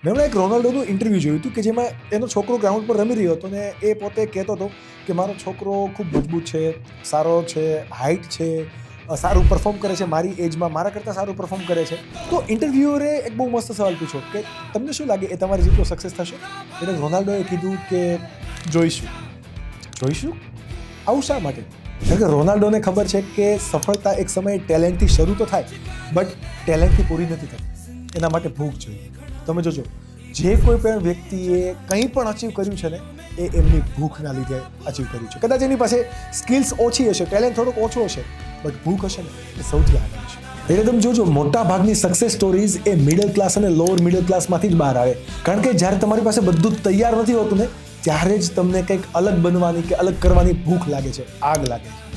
મેં હમણાં એક રોનાલ્ડોનું ઇન્ટરવ્યૂ જોયું હતું કે જેમાં એનો છોકરો ગ્રાઉન્ડ પર રમી રહ્યો હતો ને એ પોતે કહેતો હતો કે મારો છોકરો ખૂબ મજબૂત છે, સારો છે, હાઇટ છે, સારું પરફોર્મ કરે છે, મારી એજમાં મારા કરતાં સારું પરફોર્મ કરે છે. તો ઇન્ટરવ્યુઅરે એક બહુ મસ્ત સવાલ પૂછ્યો કે તમને શું લાગે એ તમારી જેટલો સક્સેસ થશે? એટલે રોનાલ્ડોએ કીધું કે જોઈશું. આવું શા માટે? કારણ કે રોનાલ્ડોને ખબર છે કે સફળતા એક સમયે ટેલેન્ટથી શરૂ તો થાય, બટ ટેલેન્ટથી પૂરી નથી થતી. એના માટે ભૂખ જોઈએ. તમે જોજો, જે કોઈ પણ વ્યક્તિએ કંઈ પણ અચીવ કર્યું છે ને, એ એમની ભૂખના લીધે અચીવ કર્યું છે. કદાચ એની પાસે સ્કિલ્સ ઓછી હશે, ટેલેન્ટ થોડોક ઓછો હશે, બટ ભૂખ હશે ને એ સૌથી આગળ છે. એટલે તમે જોજો, મોટા ભાગની સક્સેસ સ્ટોરીઝ એ મિડલ ક્લાસ અને લોઅર મિડલ ક્લાસમાંથી જ બહાર આવે. કારણ કે જ્યારે તમારી પાસે બધું જ તૈયાર નથી હોતું ને, ત્યારે જ તમને કંઈક અલગ બનવાની કે અલગ કરવાની ભૂખ લાગે છે, આગ લાગે છે.